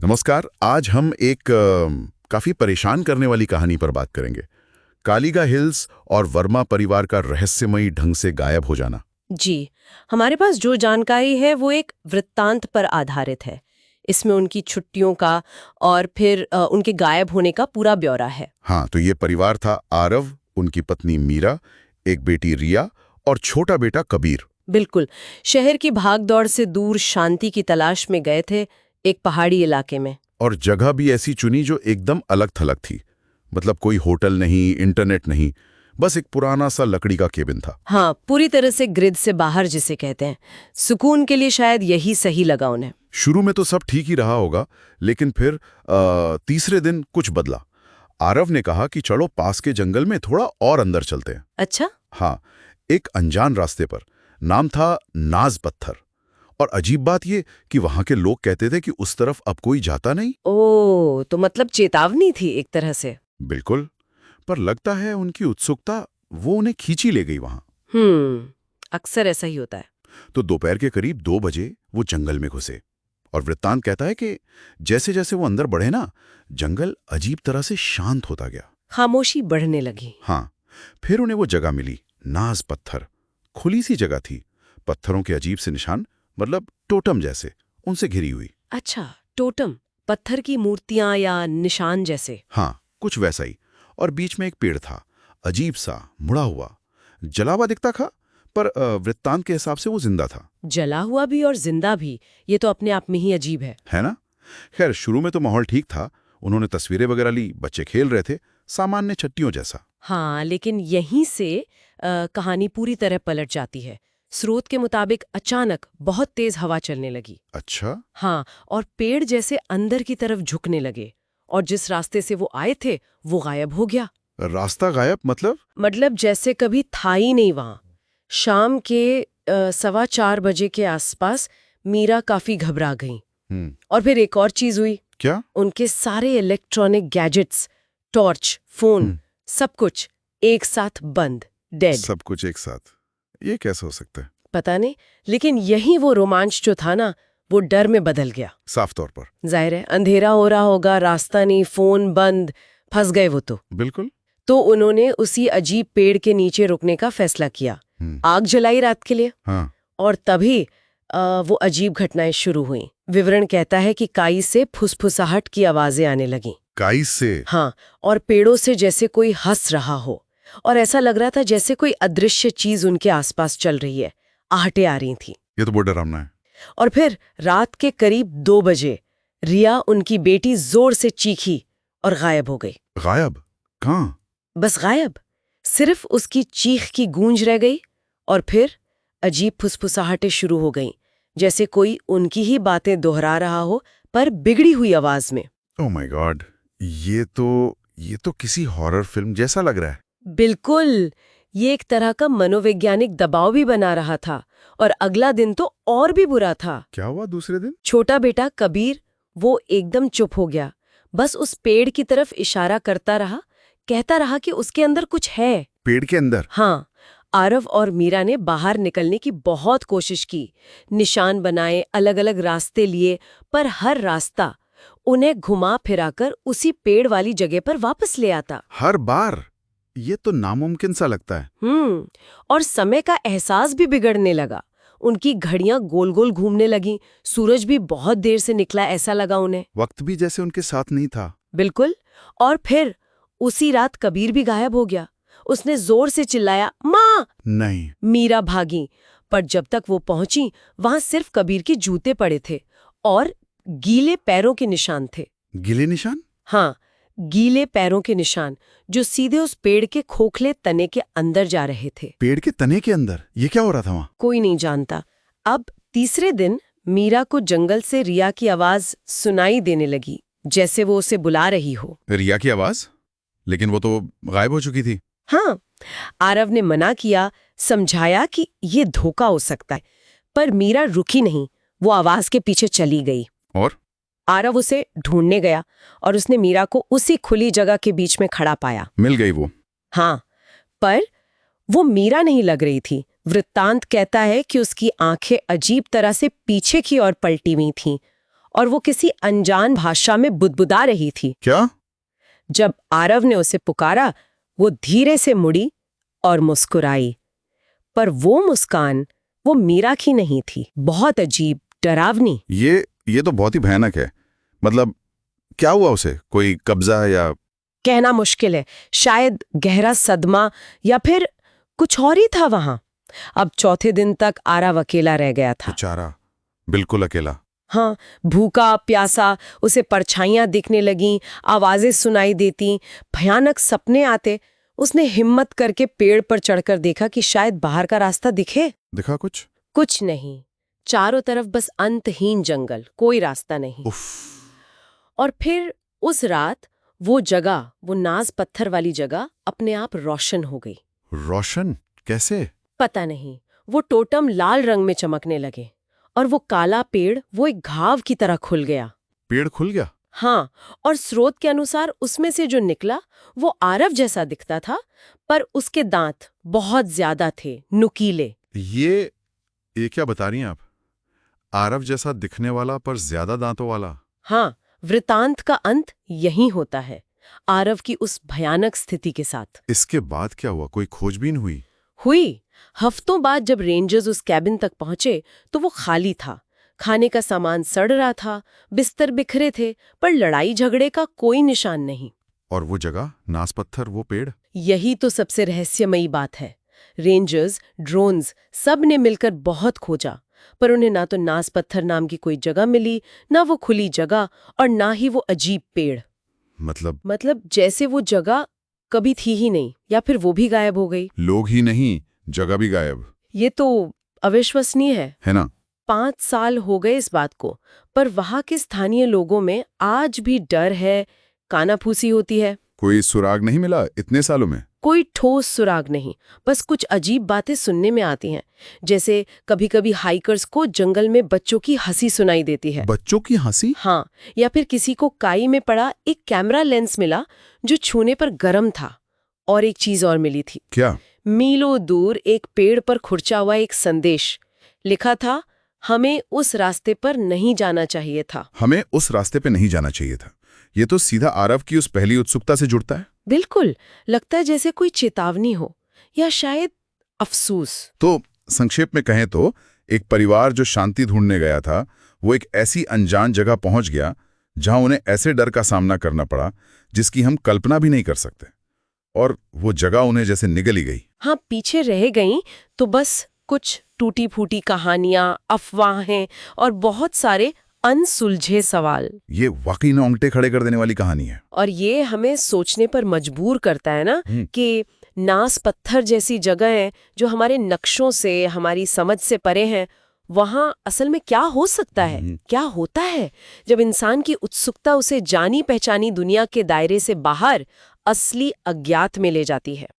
नमस्कार। आज हम एक काफी परेशान करने वाली कहानी पर बात करेंगे। कालीगा हिल्स और वर्मा परिवार का रहस्यमयी ढंग से गायब हो जाना। जी, हमारे पास जो जानकारी है वो एक वृत्तांत पर आधारित है। इसमें उनकी छुट्टियों का और फिर उनके गायब होने का पूरा ब्यौरा है। हाँ, तो ये परिवार था आरव, उनकी पत्नी मीरा, एक बेटी रिया और छोटा बेटा कबीर। बिल्कुल, शहर की भागदौड़ से दूर शांति की तलाश में गए थे, एक पहाड़ी इलाके में। और जगह भी ऐसी चुनी जो एकदम अलग थलग थी। मतलब कोई होटल नहीं, इंटरनेट नहीं, बस एक पुराना सा लकड़ी का केबिन था। हाँ, पूरी तरह से ग्रिड से बाहर जिसे कहते हैं। सुकून के लिए शायद यही सही लगा उन्हें। शुरू में तो सब ठीक ही रहा होगा, लेकिन फिर तीसरे दिन कुछ बदला। आरव ने कहा कि चलो पास के जंगल में थोड़ा और अंदर चलते हैं। अच्छा? हाँ, एक अनजान रास्ते पर। नाम था नाज पत्थर। और अजीब बात ये कि वहां के लोग कहते थे कि उस तरफ अब कोई जाता नहीं। ओह, तो मतलब चेतावनी थी एक तरह से। बिल्कुल। पर लगता है उनकी उत्सुकता वो उन्हें खींची ले गई वहां। अक्सर ऐसा ही होता है। तो दोपहर के करीब 2 बजे वो जंगल में घुसे। और वृत्तांत कहता है कि जैसे जैसे वो अंदर बढ़े ना, जंगल अजीब तरह से शांत होता गया। खामोशी बढ़ने लगी। हाँ, फिर उन्हें वो जगह मिली, नाज पत्थर। खुली सी जगह थी, पत्थरों के अजीब से निशान, मतलब टोटम जैसे, उनसे घिरी हुई। अच्छा, टोटम, पत्थर की मूर्तियां या निशान जैसे। हाँ, कुछ वैसा ही। और बीच में एक पेड़ था, अजीब सा, मुड़ा हुआ, जला हुआ दिखता था, पर वृत्तांत के हिसाब से वो जिंदा था। जला हुआ भी और जिंदा भी, ये तो अपने आप में ही अजीब है ना? खैर, शुरू में तो माहौल ठीक था। उन्होंने तस्वीरें वगैरह ली, बच्चे खेल रहे थे, सामान्य छट्टियों जैसा। हाँ, लेकिन यहीं से कहानी पूरी तरह पलट जाती है। स्रोत के मुताबिक अचानक बहुत तेज हवा चलने लगी। अच्छा? हाँ, और पेड़ जैसे अंदर की तरफ झुकने लगे, और जिस रास्ते से वो आए थे वो गायब हो गया। रास्ता गायब मतलब? मतलब जैसे कभी था ही नहीं वहां। शाम के 4:15 बजे के आसपास मीरा काफी घबरा गई। और फिर एक और चीज हुई। क्या? उनके सारे इलेक्ट्रॉनिक गैजेट्स, टॉर्च, फोन, सब कुछ एक साथ बंद, डेड। सब कुछ एक साथ? ये कैसे हो सकता है? पता नहीं, लेकिन यही वो रोमांच जो था ना, वो डर में बदल गया। साफ तौर पर। जाहिर है, अंधेरा हो रहा होगा, रास्ता नहीं, फोन बंद, फंस गए वो तो। बिल्कुल। तो उन्होंने उसी अजीब पेड़ के नीचे रुकने का फैसला किया। आग जलाई रात के लिए। हाँ। और तभी वो अजीब घटनाएं शुरू हुई। विवरण कहता है कि काई से फुसफुसाहट की आवाजें आने लगीं। काई से? हाँ, और पेड़ों से जैसे कोई हंस रहा हो, और ऐसा लग रहा था जैसे कोई अदृश्य चीज उनके आसपास चल रही है। आहटें आ रही थी। ये तो बहुत डरावना है। और फिर रात के करीब 2 बजे रिया, उनकी बेटी, जोर से चीखी और गायब हो गई। गायब? कहाँ? बस गायब। सिर्फ उसकी चीख की गूंज रह गई, और फिर अजीब फुसफुसाहटें शुरू हो गईं, जैसे कोई उनकी ही बातें दोहरा रहा हो, पर बिगड़ी हुई आवाज में। ओह माय गॉड, ये तो किसी हॉरर फिल्म जैसा लग रहा है। बिल्कुल, ये एक तरह का मनोवैज्ञानिक दबाव भी बना रहा था। और अगला दिन तो और भी बुरा था। क्या हुआ दूसरे दिन? छोटा बेटा कबीर, वो एकदम चुप हो गया। बस उस पेड़ की तरफ इशारा करता रहा, कहता रहा कि उसके अंदर कुछ है। पेड़ के अंदर? हाँ। आरव और मीरा ने बाहर निकलने की बहुत कोशिश की, निशान बनाए, अलग अलग रास्ते लिए, पर हर रास्ता उन्हें घुमा फिराकर उसी पेड़ वाली जगह पर वापस ले आता। हर बार? ये तो नामुमकिन सा लगता है। और समय का एहसास भी बिगड़ने लगा। उनकी घड़ियां गोल गोल घूमने लगीं, सूरज भी बहुत देर से निकला ऐसा लगा उन्हें। वक्त भी जैसे उनके साथ नहीं था। बिल्कुल। और फिर उसी रात कबीर भी गायब हो गया। उसने जोर से चिल्लाया, माँ! नहीं। मीरा भागी, पर जब तक वो पहुंची वहां सिर्फ कबीर के जूते पड़े थे और गीले पैरों के निशान थे। गीले निशान? हाँ, गीले पैरों के निशान, जो सीधे उस पेड़ के खोखले तने के अंदर जा रहे थे। पेड़ के तने के अंदर? ये क्या हो रहा था वहां? कोई नहीं जानता। अब तीसरे दिन मीरा को जंगल से रिया की आवाज सुनाई देने लगी, जैसे वो उसे बुला रही हो। रिया की आवाज? लेकिन वो तो गायब हो चुकी थी। हाँ, आरव ने मना किया, समझाया कि ये धोखा हो सकता है, पर मीरा रुकी नहीं। वो आवाज के पीछे चली गई। और आरव उसे ढूंढने गया, और उसने मीरा को उसी खुली जगह के बीच में खड़ा पाया। मिल गई वो? हाँ, पर वो मीरा नहीं लग रही थी। वृत्तांत कहता है कि उसकी आंखें अजीब तरह से पीछे की ओर पलटी हुई थीं, और वो किसी अनजान भाषा में बुदबुदा रही थी। क्या? जब आरव ने उसे पुकारा, वो धीरे से मुड़ी और मुस्कुराई। पर वो मुस्कान वो मीरा की नहीं थी, बहुत अजीब, डरावनी। ये तो बहुत ही भयानक है। मतलब क्या हुआ उसे? कोई कब्जा या? कहना मुश्किल है, शायद गहरा सदमा या फिर कुछ और ही था वहां। अब चौथे दिन तक आरव अकेला रह गया था। बेचारा, बिल्कुल अकेला। हाँ, भूखा प्यासा, उसे परछाइयां दिखने लगीं, आवाजें सुनाई देती, भयानक सपने आते। उसने हिम्मत करके पेड़ पर चढ़कर देखा कि शायद बाहर का रास्ता दिखे। दिखा कुछ? कुछ नहीं, चारों तरफ बस अंतहीन जंगल, कोई रास्ता नहीं। उफ। और फिर उस रात वो जगह, वो नाज पत्थर वाली जगह अपने आप रोशन हो गई। रोशन? कैसे? पता नहीं, वो टोटम लाल रंग में चमकने लगे और वो काला पेड़ वो एक घाव की तरह खुल गया। पेड़ खुल गया? हाँ, और स्रोत के अनुसार उसमें से जो निकला वो आरव जैसा दिखता था, पर उसके दांत बहुत ज्यादा थे, नुकीले। ये क्या बता रही हैं आप? आरव जैसा दिखने वाला पर ज्यादा दांतों वाला? हाँ, वृतांत का अंत यही होता है, आरव की उस भयानक स्थिति के साथ। इसके बाद क्या हुआ? कोई खोजबीन हुई? हुई। हफ्तों बाद जब रेंजर्स उस कैबिन तक पहुंचे तो वो खाली था। खाने का सामान सड़ रहा था, बिस्तर बिखरे थे, पर लड़ाई झगड़े का कोई निशान नहीं। और वो जगह, नास पत्थर, वो पेड़? यही तो सबसे रहस्यमयी बात है। रेंजर्स, ड्रोन्स, सब ने मिलकर बहुत खोजा, पर उन्हें ना तो नास पत्थर नाम की कोई जगह मिली, ना वो खुली जगह, और ना ही वो अजीब पेड़। मतलब जैसे वो जगह कभी थी ही नहीं, या फिर वो भी गायब हो गई। लोग ही नहीं, जगह भी गायब। ये तो अविश्वसनीय है ना? 5 साल हो गए इस बात को, पर वहां के स्थानीय लोगों में आज भी डर है, कानाफूसी होती है। कोई सुराग नहीं मिला इतने सालों में? कोई ठोस सुराग नहीं, बस कुछ अजीब बातें सुनने में आती हैं। जैसे कभी-कभी हाइकर्स को जंगल में बच्चों की हंसी सुनाई देती है। बच्चों की हंसी? हाँ, या फिर किसी को काई में पड़ा एक कैमरा लेंस मिला जो छूने पर गर्म था। और एक चीज और मिली थी। क्या? मीलों दूर एक पेड़ पर खुरचा हुआ एक संदेश। लिखा था, हमें उस रास्ते पर नहीं जाना चाहिए था। हमें उस रास्ते पे नहीं जाना चाहिए था। ये तो सीधा आरव की उस पहली उत्सुकता से जुड़ता है। बिल्कुल, लगता है जैसे कोई चेतावनी हो, या शायद अफसोस। तो संक्षेप में कहें तो एक परिवार जो शांति ढूंढने गया था, वो एक ऐसी अनजान जगह पहुंच गया जहां उन्हें ऐसे डर का सामना करना पड़ा जिसकी हम कल्पना भी नहीं कर सकते। और वो जगह उन्हें जैसे निगल ही गई। हाँ, पीछे रह गई तो बस कुछ टूटी फूटी कहानियां, अफवाहें और बहुत सारे अनसुलझे सवाल। ये वाकई में औंगटे खड़े कर देने वाली कहानी है। और ये हमें सोचने पर मजबूर करता है ना, कि नास पत्थर जैसी जगहें जो हमारे नक्शों से, हमारी समझ से परे हैं, वहाँ असल में क्या हो सकता है, क्या होता है जब इंसान की उत्सुकता उसे जानी पहचानी दुनिया के दायरे से बाहर असली अज्ञात में ले जाती है।